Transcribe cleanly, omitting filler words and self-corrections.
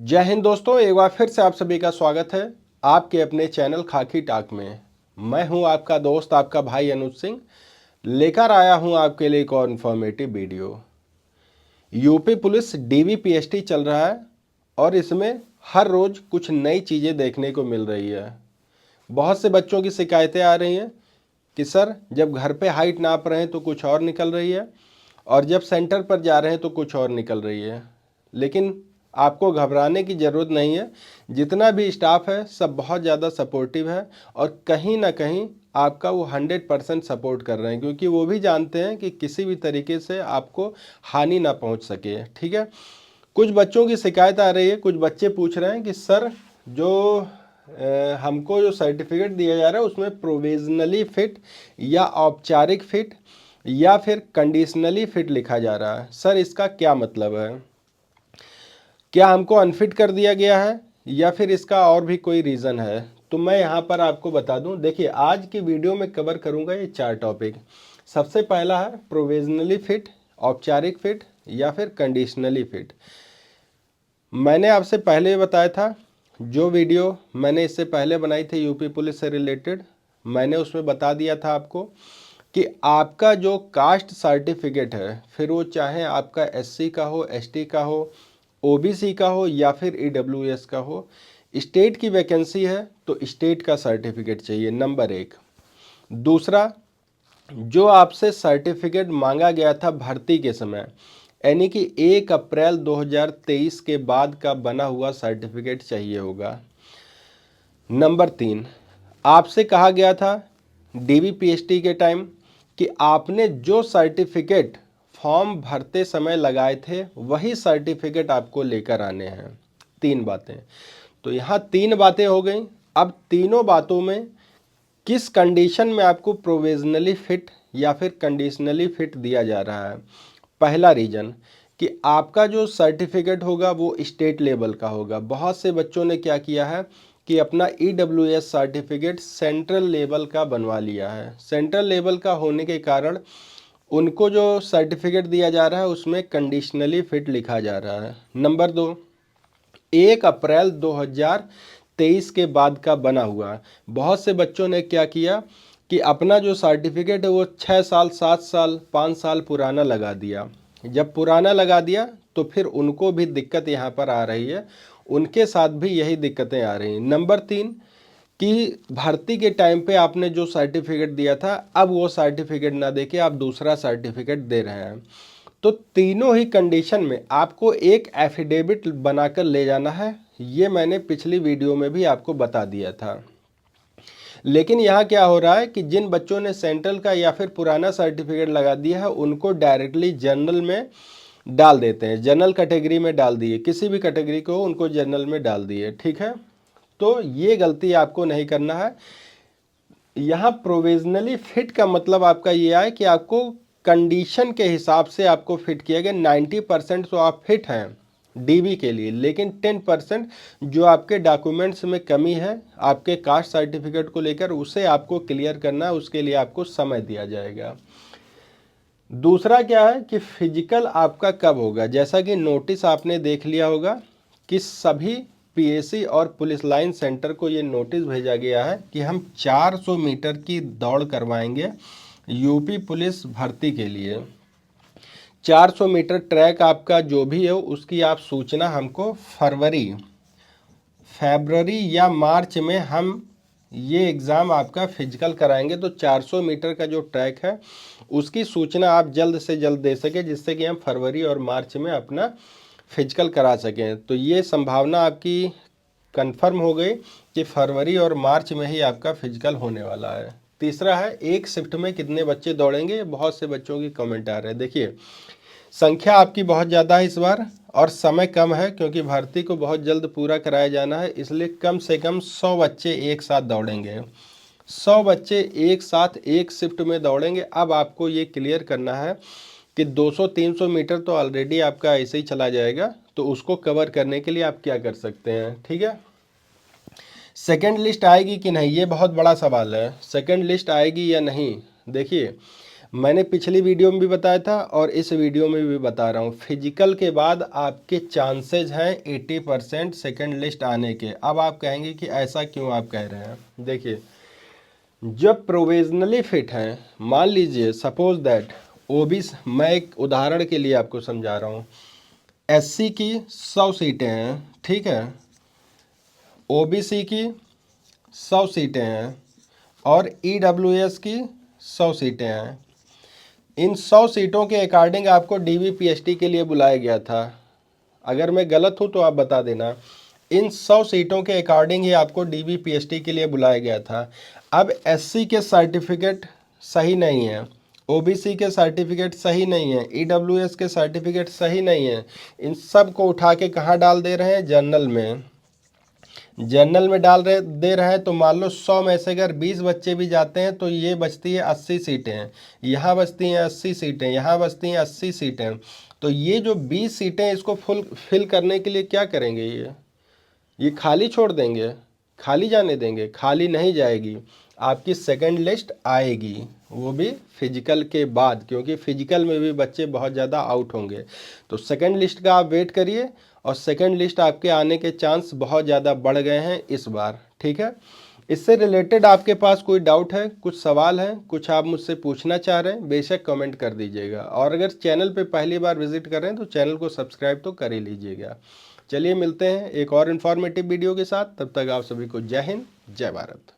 जय हिंद दोस्तों, एक बार फिर से आप सभी का स्वागत है आपके अपने चैनल खाकी टाक में। मैं हूं आपका दोस्त, आपका भाई अनुज सिंह, लेकर आया हूं आपके लिए एक और informative video. UP police DVPST चल रहा है और इसमें हर रोज़ कुछ नई चीज़ें देखने को मिल रही है। बहुत से बच्चों की शिकायतें आ रही हैं कि सर जब घर पे हाइट नाप रहे हैं तो कुछ और निकल रही है और जब सेंटर पर जा रहे हैं तो कुछ और निकल रही है। लेकिन आपको घबराने की ज़रूरत नहीं है। जितना भी स्टाफ है सब बहुत ज़्यादा सपोर्टिव है और कहीं ना कहीं आपका वो 100% सपोर्ट कर रहे हैं, क्योंकि वो भी जानते हैं कि किसी भी तरीके से आपको हानि ना पहुंच सके। ठीक है, कुछ बच्चों की शिकायत आ रही है, कुछ बच्चे पूछ रहे हैं कि सर जो हमको जो सर्टिफिकेट दिया जा रहा है उसमें प्रोविजनली फिट या औपचारिक फिट या फिर कंडीशनली फिट लिखा जा रहा है। सर इसका क्या मतलब है? क्या हमको अनफिट कर दिया गया है या फिर इसका और भी कोई रीज़न है? तो मैं यहाँ पर आपको बता दूं। देखिए, आज की वीडियो में कवर करूँगा ये 4 टॉपिक। सबसे पहला है प्रोविजनली फिट, औपचारिक फिट या फिर कंडीशनली फिट। मैंने आपसे पहले बताया था, जो वीडियो मैंने इससे पहले बनाई थी यूपी पुलिस से रिलेटेड, मैंने उसमें बता दिया था आपको कि आपका जो कास्ट सर्टिफिकेट है, फिर वो चाहे आपका एससी का हो, एसटी का हो, ओबीसी का हो या फिर ईडब्ल्यूएस का हो, स्टेट की वैकेंसी है तो स्टेट का सर्टिफिकेट चाहिए, नंबर 1। दूसरा, जो आपसे सर्टिफिकेट मांगा गया था भर्ती के समय, यानी कि 1 अप्रैल 2023 के बाद का बना हुआ सर्टिफिकेट चाहिए होगा। नंबर 3, आपसे कहा गया था डीवीपीएसटी के टाइम कि आपने जो सर्टिफिकेट फॉर्म भरते समय लगाए थे वही सर्टिफिकेट आपको लेकर आने हैं। 3 बातें। तो यहाँ 3 बातें हो गई। अब तीनों बातों में किस कंडीशन में आपको प्रोविजनली फिट या फिर कंडीशनली फिट दिया जा रहा है? पहला रीज़न कि आपका जो सर्टिफिकेट होगा वो स्टेट लेवल का होगा। बहुत से बच्चों ने क्या किया है कि अपना ईडब्ल्यूएस सर्टिफिकेट सेंट्रल लेवल का बनवा लिया है। सेंट्रल लेवल का होने के कारण उनको जो सर्टिफिकेट दिया जा रहा है उसमें कंडीशनली फिट लिखा जा रहा है। नंबर 2, 1 अप्रैल 2023 के बाद का बना हुआ। बहुत से बच्चों ने क्या किया कि अपना जो सर्टिफिकेट है वो 6 साल, 7 साल, 5 साल पुराना लगा दिया। जब पुराना लगा दिया तो फिर उनको भी दिक्कत यहाँ पर आ रही है, उनके साथ भी यही दिक्कतें आ रही हैं। नंबर 3 कि भर्ती के टाइम पे आपने जो सर्टिफिकेट दिया था, अब वो सर्टिफिकेट ना देके आप दूसरा सर्टिफिकेट दे रहे हैं। तो तीनों ही कंडीशन में आपको एक एफिडेविट बनाकर ले जाना है। ये मैंने पिछली वीडियो में भी आपको बता दिया था। लेकिन यहाँ क्या हो रहा है कि जिन बच्चों ने सेंट्रल का या फिर पुराना सर्टिफिकेट लगा दिया है उनको डायरेक्टली जनरल में डाल देते हैं, जनरल कैटेगरी में डाल दिए, किसी भी कैटेगरी को उनको जनरल में डाल दिए। ठीक है, तो ये गलती आपको नहीं करना है। यहाँ प्रोविजनली फिट का मतलब आपका ये है कि आपको कंडीशन के हिसाब से आपको फिट किया गया। 90% तो आप फिट हैं डीबी के लिए, लेकिन 10% जो आपके डॉक्यूमेंट्स में कमी है आपके कास्ट सर्टिफिकेट को लेकर, उसे आपको क्लियर करना है, उसके लिए आपको समय दिया जाएगा। दूसरा क्या है कि फिजिकल आपका कब होगा? जैसा कि नोटिस आपने देख लिया होगा कि सभी पीएसी और पुलिस लाइन सेंटर को ये नोटिस भेजा गया है कि हम 400 मीटर की दौड़ करवाएंगे यूपी पुलिस भर्ती के लिए। 400 मीटर ट्रैक आपका जो भी है उसकी आप सूचना हमको फरवरी या मार्च में हम ये एग्ज़ाम आपका फिजिकल कराएंगे। तो 400 मीटर का जो ट्रैक है उसकी सूचना आप जल्द से जल्द दे सकें, जिससे कि हम फरवरी और मार्च में अपना फिजिकल करा सकें। तो ये संभावना आपकी कंफर्म हो गई कि फरवरी और मार्च में ही आपका फिजिकल होने वाला है। तीसरा है एक शिफ्ट में कितने बच्चे दौड़ेंगे? बहुत से बच्चों की कमेंट आ रहे हैं। देखिए, संख्या आपकी बहुत ज़्यादा है इस बार और समय कम है, क्योंकि भर्ती को बहुत जल्द पूरा कराया जाना है, इसलिए कम से कम 100 बच्चे एक साथ दौड़ेंगे। 100 बच्चे एक साथ एक शिफ्ट में दौड़ेंगे। अब आपको ये क्लियर करना है कि 200-300 मीटर तो ऑलरेडी आपका ऐसे ही चला जाएगा, तो उसको कवर करने के लिए आप क्या कर सकते हैं? ठीक है, सेकंड लिस्ट आएगी कि नहीं, ये बहुत बड़ा सवाल है। सेकंड लिस्ट आएगी या नहीं? देखिए, मैंने पिछली वीडियो में भी बताया था और इस वीडियो में भी बता रहा हूँ, फिजिकल के बाद आपके चांसेस हैं 80% सेकेंड लिस्ट आने के। अब आप कहेंगे कि ऐसा क्यों आप कह रहे हैं? देखिए, जब प्रोविजनली फिट हैं, मान लीजिए सपोज दैट ओबीसी, मैं एक उदाहरण के लिए आपको समझा रहा हूँ, एससी की 100 सीटें हैं, ठीक है, ओबीसी की 100 सीटें हैं और ईडब्ल्यूएस की 100 सीटें हैं। इन 100 सीटों के अकॉर्डिंग आपको डीवीपीएसटी के लिए बुलाया गया था। अगर मैं गलत हूँ तो आप बता देना। इन 100 सीटों के अकॉर्डिंग ही आपको डीवीपीएसटी के लिए बुलाया गया था। अब एससी के सर्टिफिकेट सही नहीं है, ओबीसी के सर्टिफिकेट सही नहीं है, ईडब्ल्यूएस के सर्टिफिकेट सही नहीं है, इन सब को उठा के कहाँ डाल दे रहे हैं? जनरल में। जनरल में दे रहा है तो मान लो 100 में से अगर 20 बच्चे भी जाते हैं तो ये बचती है 80 सीटें, यहाँ बचती हैं 80 सीटें, यहाँ बचती हैं 80 सीटें। तो ये जो 20 सीटें इसको फिल करने के लिए क्या करेंगे? ये खाली छोड़ देंगे? खाली जाने देंगे? खाली नहीं जाएगी, आपकी सेकंड लिस्ट आएगी, वो भी फिजिकल के बाद, क्योंकि फिजिकल में भी बच्चे बहुत ज़्यादा आउट होंगे। तो सेकंड लिस्ट का आप वेट करिए और सेकंड लिस्ट आपके आने के चांस बहुत ज़्यादा बढ़ गए हैं इस बार, ठीक है। इससे रिलेटेड आपके पास कोई डाउट है, कुछ सवाल है, कुछ आप मुझसे पूछना चाह रहे हैं, बेशक कमेंट कर दीजिएगा। और अगर चैनल पे पहली बार विजिट कर रहे हैं तो चैनल को सब्सक्राइब तो कर ही लीजिएगा। चलिए मिलते हैं एक और इन्फॉर्मेटिव वीडियो के साथ, तब तक आप सभी को जय हिंद, जय भारत।